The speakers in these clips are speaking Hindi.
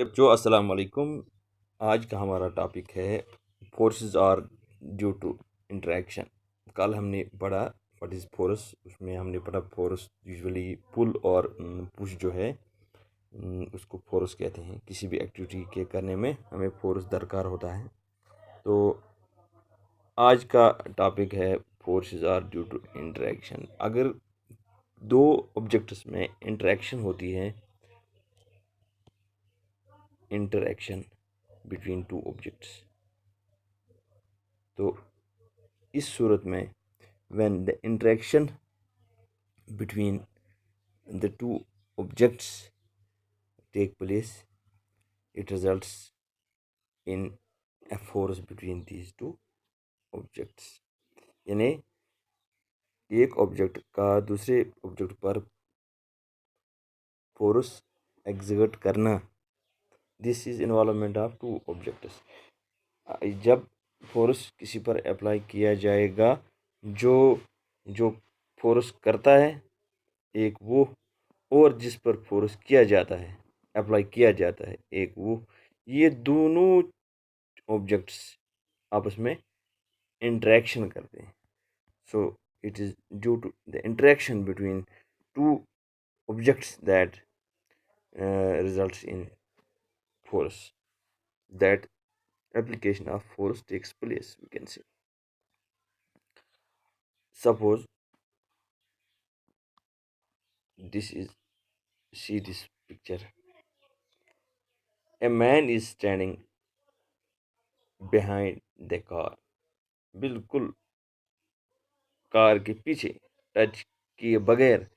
जो अस्सलाम वालेकुम। आज का हमारा टॉपिक है forces are due to interaction. कल हमने पढ़ा व्हाट इज़ फोर्स। उसमें हमने पढ़ा फोर्स यूजुअली पुल और पुश जो है उसको फोर्स कहते हैं। किसी भी एक्टिविटी के करने में हमें फोर्स दरकार होता है। तो आज का टॉपिक है forces are due to interaction. अगर दो ऑब्जेक्ट्स में इंटरेक्शन होती है, इंटरेक्शन बिटवीन टू ऑब्जेक्ट्स, तो इस सूरत में when the interaction between the two objects take place, it results in a force between these two objects। यानी एक ऑब्जेक्ट का दूसरे ऑब्जेक्ट पर फोर्स एग्जर्ट करना, this is involvement of two objects. जब फोर्स किसी पर अप्लाई किया जाएगा, जो जो फोर्स करता है एक वो, और जिस पर फोर्स किया जाता है, अप्लाई किया जाता है एक वो, ये दोनों ऑब्जेक्ट्स आपस में इंटरेक्शन करते हैं। So it is due to the interaction between two objects that results in force, that application of force takes place, we can say। Suppose this is, see this picture, a man is standing behind the car। बिल्कुल कार के पीछे टच किए बगैर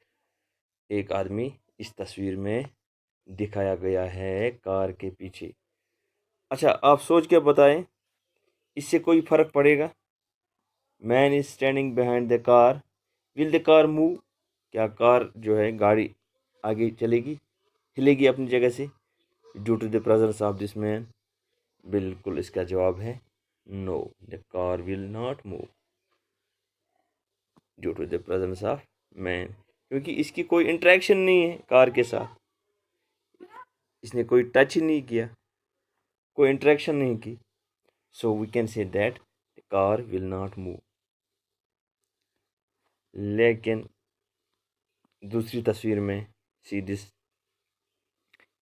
एक आदमी इस तस्वीर में दिखाया गया है कार के पीछे। अच्छा, आप सोच के बताएं, इससे कोई फर्क पड़ेगा? Man is standing behind the car, will the car move? क्या कार जो है, गाड़ी आगे चलेगी, हिलेगी अपनी जगह से due to the presence of this man? बिल्कुल इसका जवाब है no, the car will not move due to the presence of man, क्योंकि इसकी कोई इंटरेक्शन नहीं है कार के साथ, इसने कोई टच ही नहीं किया, कोई इंटरेक्शन नहीं की। So we can say that the car will not move. लेकिन दूसरी तस्वीर में, see this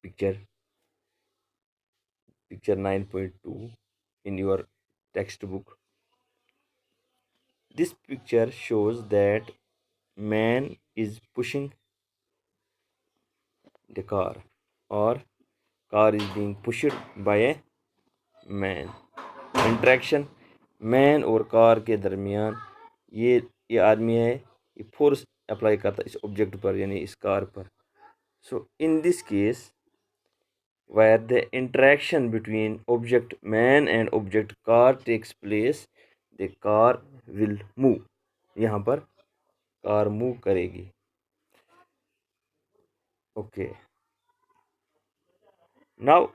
picture, picture 9.2 in your textbook। This picture shows that man is pushing the car, or car is being pushed by a man। Interaction man और कार के दरमियान, ये आदमी है, ये फोर्स अप्लाई करता है इस ऑब्जेक्ट पर, यानी इस कार पर। So in this case where the interaction between object man and object car takes place, the car will move। यहाँ पर कार मूव करेगी। Okay, now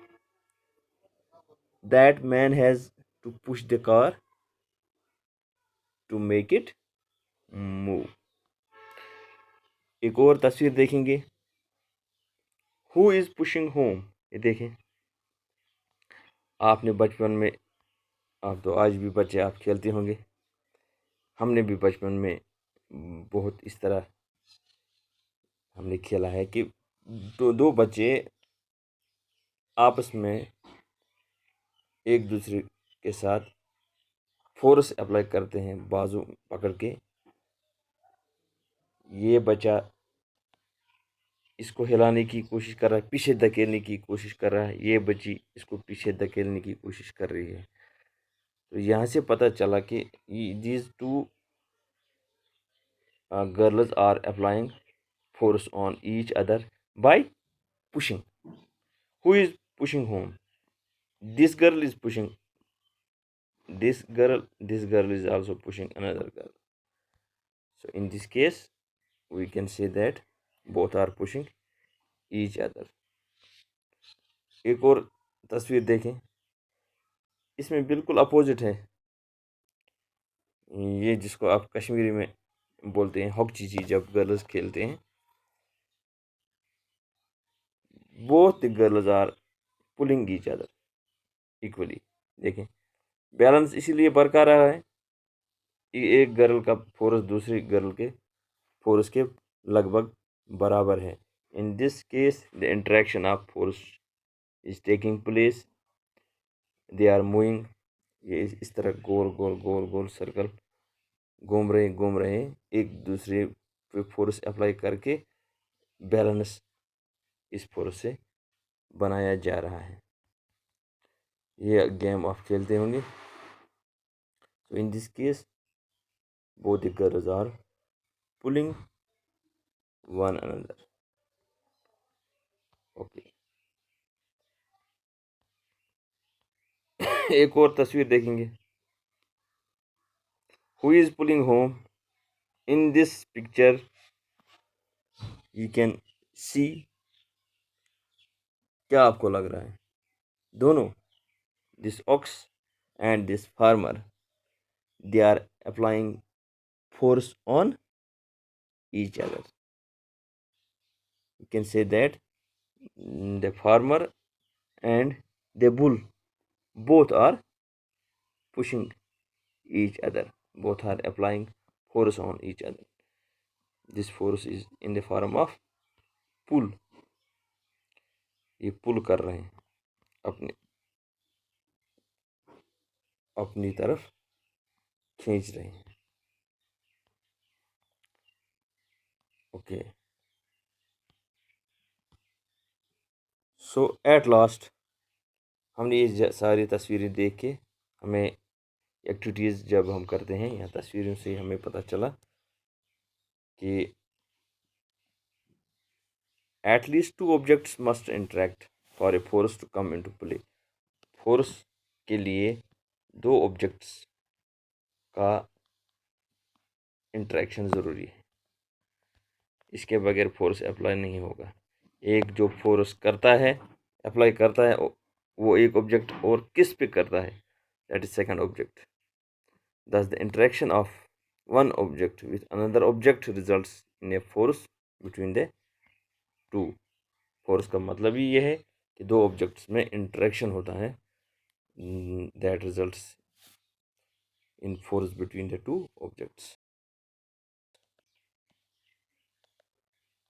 that man has to push the car to make it move। एक और तस्वीर देखेंगे, who is pushing home। ये देखें, आपने बचपन में, आप तो आज भी बच्चे, आप खेलते होंगे, हमने भी बचपन में बहुत इस तरह हमने खेला है कि दो बच्चे आपस में एक दूसरे के साथ फोर्स अप्लाई करते हैं, बाजू पकड़ के। ये बच्चा इसको हिलाने की कोशिश कर रहा है, पीछे धकेलने की कोशिश कर रहा है, ये बच्ची इसको पीछे धकेलने की कोशिश कर रही है। तो यहाँ से पता चला कि these two girls are applying force on each other by pushing। Who is pushing whom? This girl is pushing this girl, this girl is also pushing another girl। So in this case we can say that both are pushing each other। एक और तस्वीर देखें, इसमें बिल्कुल अपोजिट है। ये जिसको आप कश्मीरी में बोलते हैं हॉक चीची, जब गर्ल्स खेलते हैं, both the girls are pulling each other equally. देखें बैलेंस इसीलिए बरकरार है, एक गर्ल का फोर्स दूसरी गर्ल के फोर्स के लगभग बराबर है। In this case the interaction of force is taking place, they are moving, ये इस तरह गोल गोल गोल गोल सर्कल घूम रहे हैं, एक दूसरे पे फोर्स अप्लाई करके बैलेंस इस फोर्स से बनाया जा रहा है। ये गेम आप खेलते होंगे। So in this case, both the girls are pulling one another. Okay. एक और तस्वीर देखेंगे। Who is pulling home? In this picture, you can see, क्या आपको लग रहा है? दोनों, this ox and this farmer, they are applying force on each other. You can say that the farmer and the bull both are pushing each other, both are applying force on each other. This force is in the form of pull. ये पुल कर रहे हैं, अपने अपनी तरफ खींच रहे हैं। ओके, सो एट लास्ट हमने ये सारी तस्वीरें देख के, हमें एक्टिविटीज़ जब हम करते हैं या तस्वीरों से हमें पता चला कि at least two objects must interact for a force to come into play. Force के लिए दो ऑब्जेक्ट्स का इंटरेक्शन ज़रूरी है, इसके बगैर फोर्स अप्लाई नहीं होगा। एक जो फोर्स करता है, अप्लाई करता है, वो एक ऑब्जेक्ट और किस पे करता है, that is second object. thus the interaction of one object with another object results in a force between the two। Force का मतलब ही ये है कि दो ऑब्जेक्ट्स में इंटरेक्शन होता है, that results in force between the two objects.